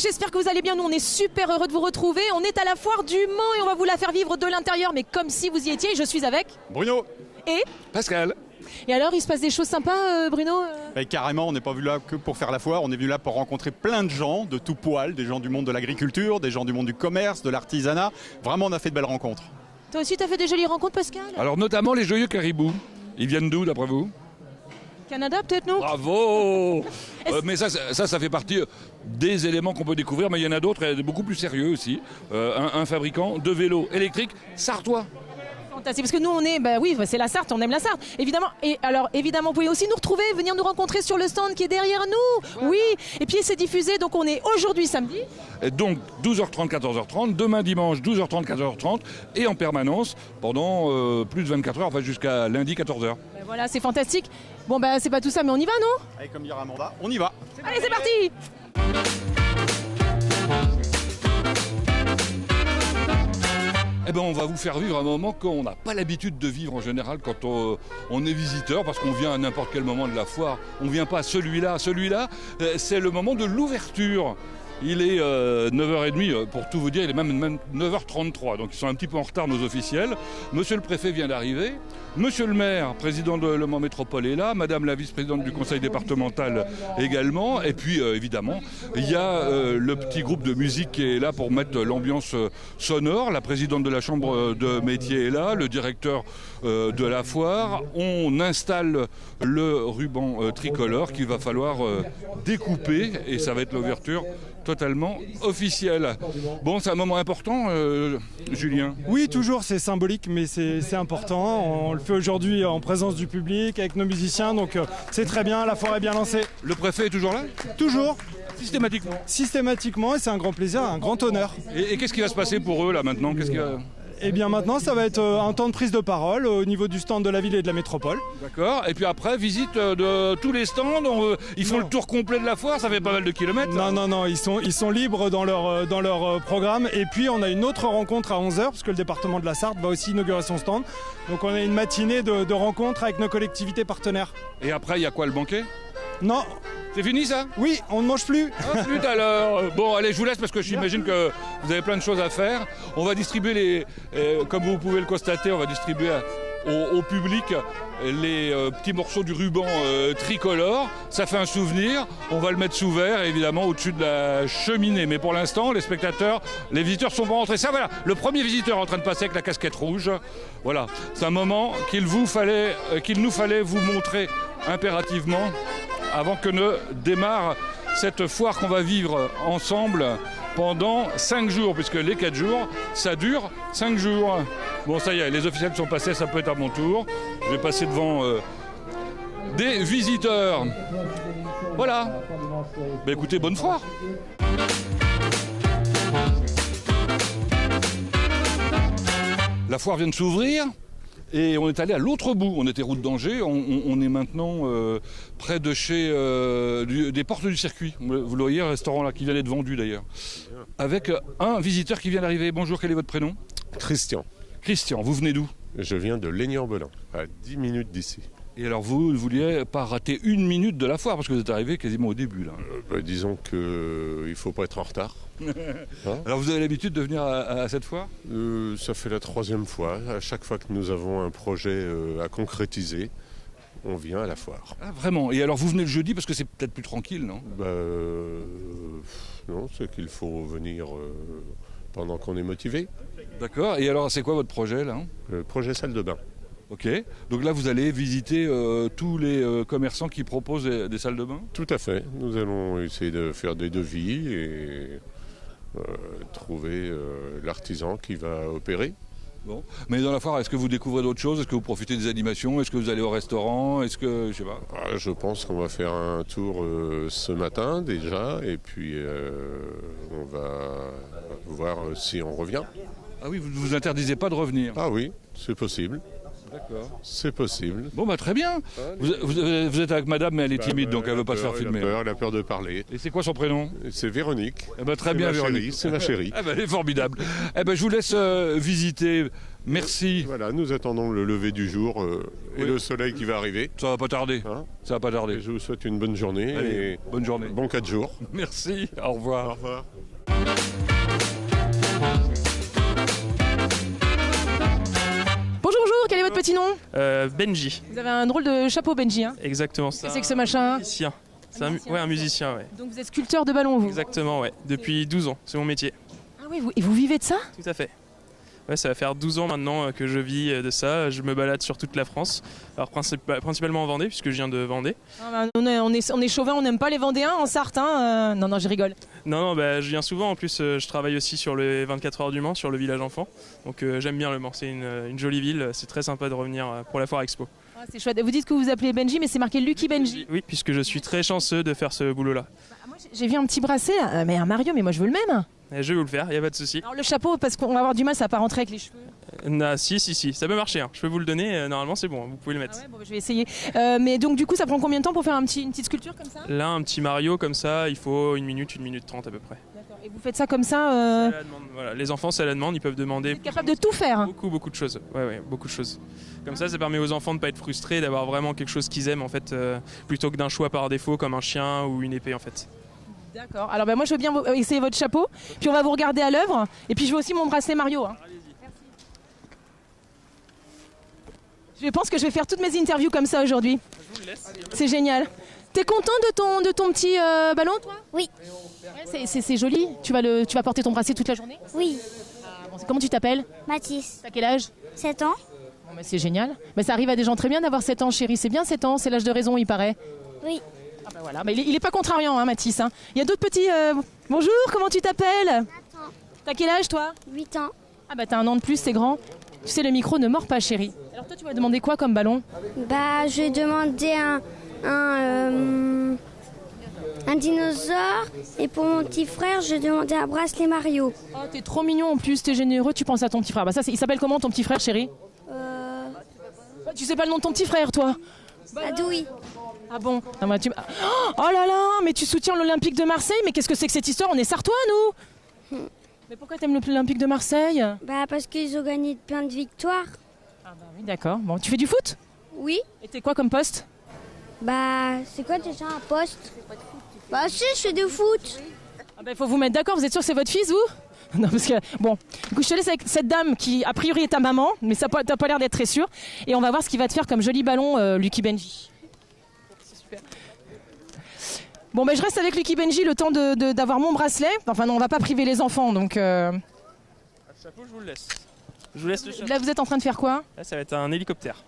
j'espère que vous allez bien. Nous, on est super heureux de vous retrouver. On est à la foire du Mans et on va vous la faire vivre de l'intérieur, mais comme si vous y étiez. Je suis avec Bruno et Pascal. Et alors, il se passe des choses sympas, Bruno Carrément, on n'est pas venu là que pour faire la foire, on est venu là pour rencontrer plein de gens de tout poil, des gens du monde de l'agriculture, des gens du monde du commerce, de l'artisanat. Vraiment, on a fait de belles rencontres. Toi aussi, t'as fait des jolies rencontres, Pascal? Alors notamment les joyeux caribous. Ils viennent d'où d'après vous? Canada, peut-être, non? Bravo. Mais ça fait partie des éléments qu'on peut découvrir, mais il y en a d'autres, beaucoup plus sérieux aussi. Un fabricant de vélos électriques sartois. Fantastique, parce que nous on est, oui, c'est la Sarthe, on aime la Sarthe, évidemment. Et alors évidemment, vous pouvez aussi nous retrouver, venir nous rencontrer sur le stand qui est derrière nous. Oui, et puis c'est diffusé, donc on est aujourd'hui samedi. Et donc 12h30, 14h30, demain dimanche 12h30, 14h30, et en permanence pendant plus de 24 heures, enfin jusqu'à lundi 14h. Voilà, c'est fantastique. Bon c'est pas tout ça, mais on y va, non? Allez, comme dira Amanda, on y va. Allez, c'est parti. Eh ben, on va vous faire vivre un moment qu'on n'a pas l'habitude de vivre en général quand on est visiteur, parce qu'on vient à n'importe quel moment de la foire. On ne vient pas à celui-là. Celui-là, c'est le moment de l'ouverture. Il est 9h30, pour tout vous dire, il est même 9h33, donc ils sont un petit peu en retard nos officiels. Monsieur le préfet vient d'arriver, monsieur le maire, président de Le Mans Métropole est là, madame la vice-présidente du conseil départemental également, et puis évidemment, il y a le petit groupe de musique qui est là pour mettre l'ambiance sonore, la présidente de la chambre de métier est là, le directeur de la foire. On installe le ruban tricolore qu'il va falloir découper, et ça va être l'ouverture totalement officiel. Bon, c'est un moment important, Julien. Oui, toujours, c'est symbolique, mais c'est important. On le fait aujourd'hui en présence du public, avec nos musiciens, donc c'est très bien, la foire est bien lancée. Le préfet est toujours là? Toujours. Systématiquement? Systématiquement, et c'est un grand plaisir, un grand honneur. Et qu'est-ce qui va se passer pour eux, là, maintenant? Eh bien maintenant, ça va être un temps de prise de parole au niveau du stand de la ville et de la métropole. D'accord, et puis après, visite de tous les stands, ils font le tour complet de la foire, ça fait pas mal de kilomètres. Non, ils sont libres dans leur programme. Et puis on a une autre rencontre à 11h, parce que le département de la Sarthe va aussi inaugurer son stand. Donc on a une matinée de rencontres avec nos collectivités partenaires. Et après, il y a quoi, le banquet? Non. C'est fini ça? Oui, on ne mange plus. Ah, flûte alors. Bon, allez, je vous laisse parce que j'imagine que vous avez plein de choses à faire. On va distribuer comme vous pouvez le constater, on va distribuer au public les petits morceaux du ruban tricolore. Ça fait un souvenir. On va le mettre sous verre, évidemment, au-dessus de la cheminée. Mais pour l'instant, les visiteurs sont pas rentrés. Ça, voilà, le premier visiteur en train de passer avec la casquette rouge. Voilà, c'est un moment qu'il nous fallait vous montrer impérativement avant que ne démarre cette foire qu'on va vivre ensemble pendant 5 jours, puisque les 4 jours, ça dure 5 jours. Bon, ça y est, les officiels sont passés, ça peut être à mon tour. Je vais passer devant des visiteurs. Voilà. Ben écoutez, bonne foire. La foire vient de s'ouvrir. Et on est allé à l'autre bout, on était route d'Angers, on est maintenant près de chez des portes du circuit. Vous le voyez, un restaurant là qui vient d'être vendu d'ailleurs. Avec un visiteur qui vient d'arriver. Bonjour, quel est votre prénom? Christian. Christian, vous venez d'où? Je viin de Légnor-Belin, à 10 minutes d'ici. Et alors vous ne vouliez pas rater une minute de la foire parce que vous êtes arrivé quasiment au début là. Disons qu'il ne faut pas être en retard. Hein? Alors vous avez l'habitude de venir à cette foire? Ça fait la 3e fois. À chaque fois que nous avons un projet à concrétiser, on vient à la foire. Ah vraiment? Et alors vous venez le jeudi parce que c'est peut-être plus tranquille, non? Non, c'est qu'il faut venir pendant qu'on est motivé. D'accord. Et alors c'est quoi votre projet là? Projet salle de bain. Ok, donc là vous allez visiter tous les commerçants qui proposent des salles de bain? Tout à fait, nous allons essayer de faire des devis et trouver l'artisan qui va opérer. Bon, mais dans la foire, est-ce que vous découvrez d'autres choses? Est-ce que vous profitez des animations? Est-ce que vous allez au restaurant? Est-ce que, je sais pas. Je pense qu'on va faire un tour ce matin déjà et puis on va voir si on revient. Ah oui, vous ne vous interdisez pas de revenir? Ah oui, c'est possible. D'accord. C'est possible. Bon, très bien. Vous êtes avec madame, mais elle est timide, donc elle ne veut pas se faire filmer. Elle a peur de parler. Et c'est quoi son prénom? C'est Véronique. Très bien, Véronique. C'est ma chérie. Elle est formidable. Je vous laisse visiter Merci. Voilà, nous attendons le lever du jour et Oui. le soleil qui va arriver. Ça va pas tarder. Hein. Ça va pas Et tarder. je vous souhaite une bonne journée Allez, et bonne journée. bon 4 jours. Merci. Au revoir. Au revoir. Bonjour, bonjour, quel est votre petit nom? Benji, Vous avez un drôle de chapeau, Benji. Hein. exactement Qu'est-ce ça. que c'est que ce machin? Musicien. C'est Un musicien. ouais, un musicien, ouais. Donc vous êtes sculpteur de ballon, vous? Exactement, ouais. Depuis 12 ans, c'est mon métier. Ah oui, et vous vivez de ça? Tout à fait. Ouais, ça va faire 12 ans maintenant que je vis de ça. Je me balade sur toute la France. Alors principalement en Vendée, puisque je viens de Vendée. Ah bah, on est chauvin, on n'aime pas les Vendéens en Sarthe. Hein. Non, non, je rigole. Non, bah, je viens souvent. En plus, je travaille aussi sur les 24 heures du Mans, sur le village enfant. Donc j'aime bien le Mans. C'est une jolie ville. C'est très sympa de revenir pour la Foire Expo. Ah, c'est chouette. Et vous dites que vous vous appelez Benji, mais c'est marqué Lucky Benji. Oui, puisque je suis très chanceux de faire ce boulot-là. Bah, moi, j'ai vu un petit bracelet, là. Mais un Mario, mais moi je veux le même. Et je vais vous le faire, il n'y a pas de souci. Alors le chapeau, parce qu'on va avoir du mal, ça va pas rentrer avec les cheveux. Si, ça peut marcher. Hein. Je peux vous le donner. Normalement, c'est bon. Vous pouvez le mettre. Ah ouais, bon, bah, je vais essayer. Mais donc du coup, ça prend combien de temps pour faire une petite sculpture comme ça? Là, un petit Mario comme ça, il faut 1 minute 30 à peu près. D'accord. Et vous faites ça comme ça C'est à la demande, voilà. Les enfants, c'est à la demande, ils peuvent Vous demander êtes capable de tout faire. beaucoup de choses. Ouais, beaucoup de choses. Comme ça permet aux enfants de ne pas être frustrés, d'avoir vraiment quelque chose qu'ils aiment en fait, plutôt que d'un choix par défaut comme un chien ou une épée en fait. D'accord. Alors moi je veux bien essayer votre chapeau, puis on va vous regarder à l'œuvre, et puis je veux aussi mon bracelet Mario. Hein. Je pense que je vais faire toutes mes interviews comme ça aujourd'hui. C'est génial. T'es content de ton petit ballon, toi? Oui. Ouais, c'est joli. Tu vas porter ton bracelet toute la journée? Oui, Comment tu t'appelles? Mathis, T'as quel âge? 7 ans. Bon, mais c'est génial. Mais ça arrive à des gens très bien d'avoir 7 ans, chérie. C'est bien 7 ans, c'est l'âge de raison, il paraît. Oui, Ah bah voilà. Mais il est pas contrariant, hein, Mathis. Hein. Il y a d'autres petits. Bonjour, comment tu t'appelles? T'as quel âge, toi? 8 ans. Ah bah t'as un an de plus, c'est grand. Tu sais, le micro ne mord pas, chérie. Alors toi, tu vas demander quoi comme ballon? Bah, je vais demander un dinosaure. Et pour mon petit frère, je vais demander un bracelet Mario. Oh, t'es trop mignon en plus, t'es généreux, tu penses à ton petit frère. Bah ça, il s'appelle comment ton petit frère, chérie? Bah, tu sais pas le nom de ton petit frère, toi? Adoui. Ah bon? Ah bah, oh là là, mais tu soutiens l'Olympique de Marseille? Mais qu'est-ce que c'est que cette histoire? On est sartois, nous? Mais pourquoi t'aimes l'Olympique de Marseille? Bah, parce qu'ils ont gagné plein de victoires. Ah bah oui, d'accord. Bon, tu fais du foot? Oui. Et t'es quoi comme poste? Bah, c'est quoi déjà un poste? Bah, si, je fais du foot. Ah bah, il faut vous mettre d'accord, vous êtes sûr que c'est votre fils, vous? Non, parce que, bon, du coup, je te laisse avec cette dame qui, a priori, est ta maman, mais ça t'as pas l'air d'être très sûr. Et on va voir ce qu'il va te faire comme joli ballon, Lucky Benji. C'est super. Bon, ben je reste avec Lucky Benji le temps d'avoir mon bracelet. Enfin, non, on va pas priver les enfants, donc... Le chapeau, je vous le laisse. Je vous laisse le chapeau. Là, vous êtes en train de faire quoi? Là, ça va être un hélicoptère.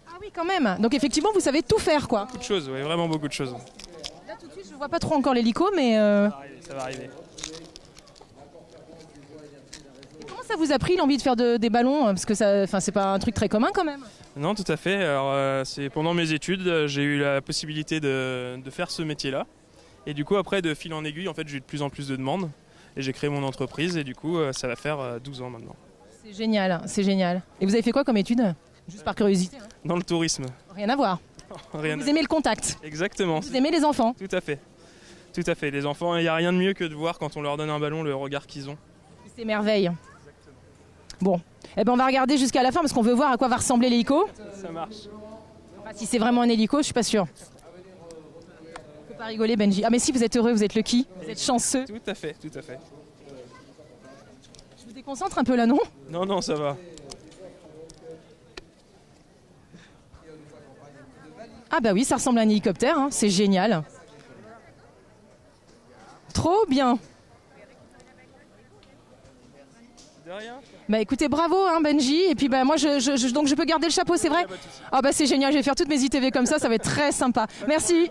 Ah oui, quand même. Donc, effectivement, vous savez tout faire, quoi. Beaucoup de choses, ouais, vraiment beaucoup de choses. Là, tout de suite, je vois pas trop encore l'hélico, mais... Ça va arriver. Comment ça vous a pris l'envie de faire des ballons? Parce que ça, enfin, c'est pas un truc très commun, quand même. Non, tout à fait. Alors, c'est pendant mes études, j'ai eu la possibilité de faire ce métier-là. Et du coup, après, de fil en aiguille, en fait, j'ai eu de plus en plus de demandes. Et j'ai créé mon entreprise et du coup, ça va faire 12 ans maintenant. C'est génial, c'est génial. Et vous avez fait quoi comme étude? Juste par curiosité. Hein. Dans le tourisme. Rien à voir. Rien Vous aimez le contact. Exactement. Vous aimez les enfants. Tout à fait. Tout à fait. Les enfants, il n'y a rien de mieux que de voir quand on leur donne un ballon le regard qu'ils ont. C'est merveille. Bon, eh ben on va regarder jusqu'à la fin parce qu'on veut voir à quoi va ressembler l'hélico. Ça marche. Enfin, si c'est vraiment un hélico, je suis pas sûre. Faut pas rigoler, Benji. Ah mais si, vous êtes heureux, vous êtes lucky, vous êtes chanceux. Tout à fait, tout à fait. Je vous déconcentre un peu là, non? Non, ça va. Ah bah oui, ça ressemble à un hélicoptère, hein. C'est génial. Trop bien. De rien. Bah écoutez, bravo hein, Benji. Et puis bah moi donc je peux garder le chapeau, c'est vrai? Ah bah c'est génial, je vais faire toutes mes ITV comme ça va être très sympa. Merci.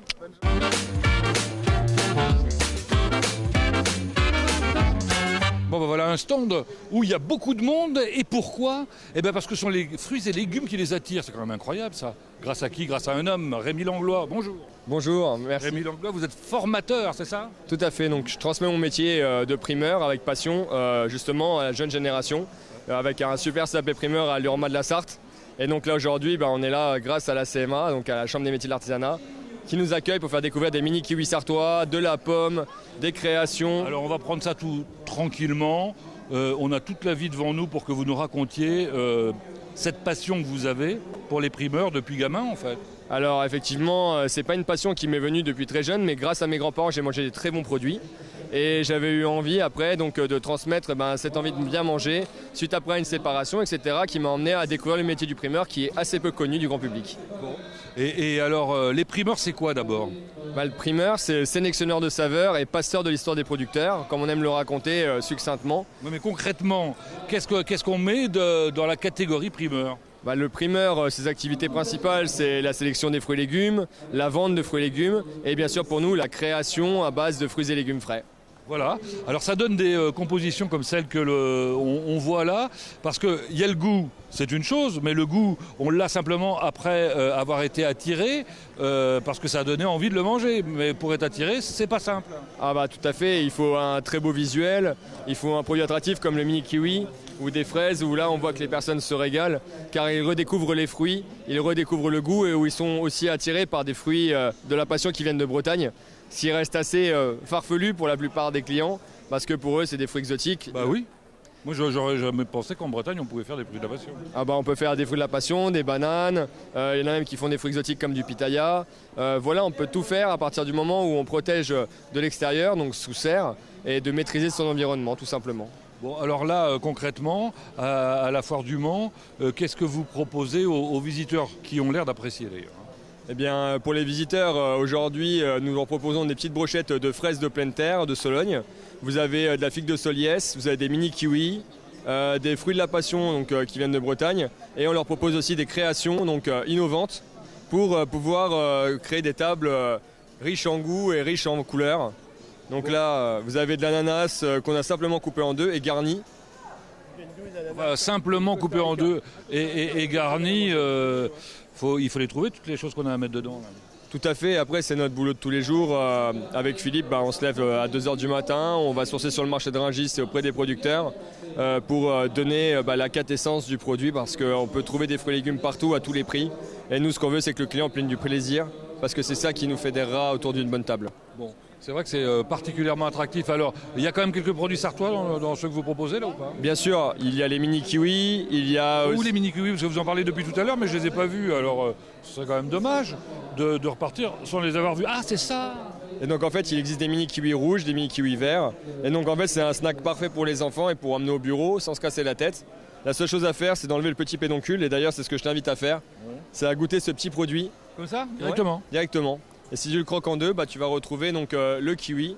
Bon ben voilà un stand où il y a beaucoup de monde. Et pourquoi? Eh bien parce que ce sont les fruits et légumes qui les attirent. C'est quand même incroyable ça. Grâce à qui? Grâce à un homme, Rémi Langlois. Bonjour. Bonjour, merci. Rémi Langlois, vous êtes formateur, c'est ça? Tout à fait, donc je transmets mon métier de primeur avec passion justement à la jeune génération avec un super CAP primeur à l'Urma de la Sarthe. Et donc là aujourd'hui, on est là grâce à la CMA, donc à la Chambre des métiers de l'artisanat, qui nous accueille pour faire découvrir des mini kiwis sartois, de la pomme, des créations. Alors on va prendre ça tout tranquillement. On a toute la vie devant nous pour que vous nous racontiez cette passion que vous avez pour les primeurs depuis gamin en fait. Alors effectivement, c'est pas une passion qui m'est venue depuis très jeune, mais grâce à mes grands-parents, j'ai mangé des très bons produits. Et j'avais eu envie après donc, de transmettre cette envie de bien manger, suite après à une séparation, etc., qui m'a emmené à découvrir le métier du primeur qui est assez peu connu du grand public. Bon. Et alors, les primeurs, c'est quoi d'abord ? Le primeur, c'est sélectionneur de saveurs et passeur de l'histoire des producteurs, comme on aime le raconter succinctement. Oui, mais concrètement, qu'est-ce qu'on met dans la catégorie primeur ? Le primeur, ses activités principales, c'est la sélection des fruits et légumes, la vente de fruits et légumes, et bien sûr pour nous, la création à base de fruits et légumes frais. Voilà, alors ça donne des compositions comme celles que on voit là, parce qu'il y a le goût, c'est une chose, mais le goût, on l'a simplement après avoir été attiré, parce que ça a donné envie de le manger. Mais pour être attiré, c'est pas simple. Tout à fait, il faut un très beau visuel, il faut un produit attractif comme le mini kiwi ou des fraises, où là on voit que les personnes se régalent, car ils redécouvrent les fruits, ils redécouvrent le goût, et où ils sont aussi attirés par des fruits de la passion qui viennent de Bretagne. S'ils restent assez farfelus pour la plupart des clients, parce que pour eux c'est des fruits exotiques. Bah oui, moi j'aurais jamais pensé qu'en Bretagne on pouvait faire des fruits de la passion. On peut faire des fruits de la passion, des bananes, il y en a même qui font des fruits exotiques comme du pitaya. Voilà, on peut tout faire à partir du moment où on protège de l'extérieur, donc sous serre, et de maîtriser son environnement tout simplement. Bon, alors là, concrètement, à la Foire du Mans, qu'est-ce que vous proposez aux visiteurs qui ont l'air d'apprécier d'ailleurs ? Eh bien, pour les visiteurs, aujourd'hui, nous leur proposons des petites brochettes de fraises de pleine terre, de Sologne. Vous avez de la figue de Soliès, vous avez des mini kiwis, des fruits de la passion donc, qui viennent de Bretagne. Et on leur propose aussi des créations donc, innovantes pour pouvoir créer des tables riches en goût et riches en couleurs. Donc là, vous avez de l'ananas qu'on a simplement coupé en deux et garni. Simplement coupé en deux et garni, il faut les trouver, toutes les choses qu'on a à mettre dedans. Là. Tout à fait, après c'est notre boulot de tous les jours. Avec Philippe, on se lève à 2h du matin, on va sourcer sur le marché de Rungis et auprès des producteurs pour donner la quintessence du produit, parce qu'on peut trouver des fruits et légumes partout à tous les prix. Et nous, ce qu'on veut, c'est que le client prenne du plaisir, parce que c'est ça qui nous fédérera autour d'une bonne table. Bon. C'est vrai que c'est particulièrement attractif. Alors, il y a quand même quelques produits sartois dans ceux que vous proposez là ou pas ? Bien sûr, il y a les mini kiwis, il y a... Où les mini kiwis ? Parce que vous en parlez depuis tout à l'heure, mais je ne les ai pas vus. Alors, ce serait quand même dommage de repartir sans les avoir vus. Ah, c'est ça ! Et donc en fait, il existe des mini kiwis rouges, des mini kiwis verts. Et donc en fait, c'est un snack parfait pour les enfants et pour emmener au bureau sans se casser la tête. La seule chose à faire, c'est d'enlever le petit pédoncule. Et d'ailleurs, c'est ce que je t'invite à faire. Ouais. C'est à goûter ce petit produit. Comme ça ? Directement ? Ouais, directement. Et si tu le croques en deux, tu vas retrouver donc, le kiwi,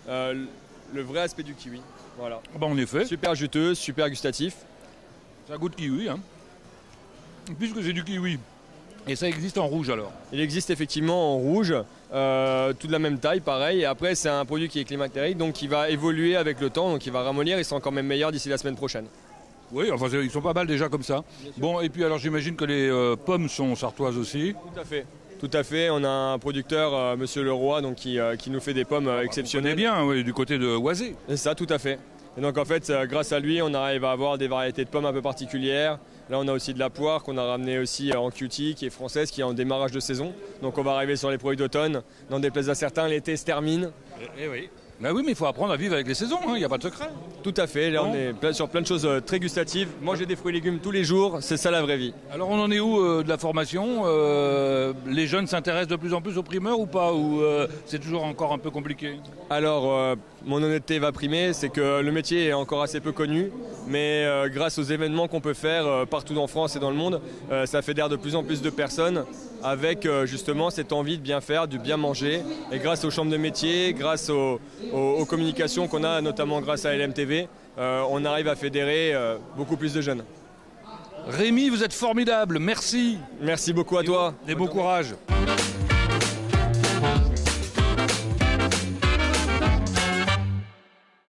le vrai aspect du kiwi. Voilà. En effet. Super juteux, super gustatif. Ça goûte kiwi, hein. Puisque c'est du kiwi. Et ça existe en rouge alors ? Il existe effectivement en rouge, tout de la même taille, pareil. Et après, c'est un produit qui est climactérique, donc qui va évoluer avec le temps, donc il va ramollir. Il sera encore même meilleur d'ici la semaine prochaine. Oui, enfin ils sont pas mal déjà comme ça. Bon, et puis alors j'imagine que les pommes sont sartoises aussi. Tout à fait. Tout à fait, on a un producteur, Monsieur Leroy, donc, qui nous fait des pommes exceptionnelles. On est bien, oui, du côté de Oisé. C'est ça, tout à fait. Et donc en fait, grâce à lui, on arrive à avoir des variétés de pommes un peu particulières. Là, on a aussi de la poire qu'on a ramenée aussi en cutie, qui est française, qui est en démarrage de saison. Donc on va arriver sur les produits d'automne. N'en déplaise à certains, l'été se termine. Oui. Bah oui, mais il faut apprendre à vivre avec les saisons, il n'y a pas de secret. Tout à fait, là on est sur plein de choses très gustatives. Manger des fruits et légumes tous les jours, c'est ça la vraie vie. Alors on en est où de la formation les jeunes s'intéressent de plus en plus aux primeurs ou pas ? Ou c'est toujours encore un peu compliqué ? Alors, mon honnêteté va primer, c'est que le métier est encore assez peu connu, mais grâce aux événements qu'on peut faire partout en France et dans le monde, ça fédère de plus en plus de personnes avec justement cette envie de bien faire, de bien manger. Et grâce aux chambres de métier, grâce aux communications qu'on a, notamment grâce à LMTV, on arrive à fédérer beaucoup plus de jeunes. Rémi, vous êtes formidable, merci. Merci beaucoup à toi. Et bon courage.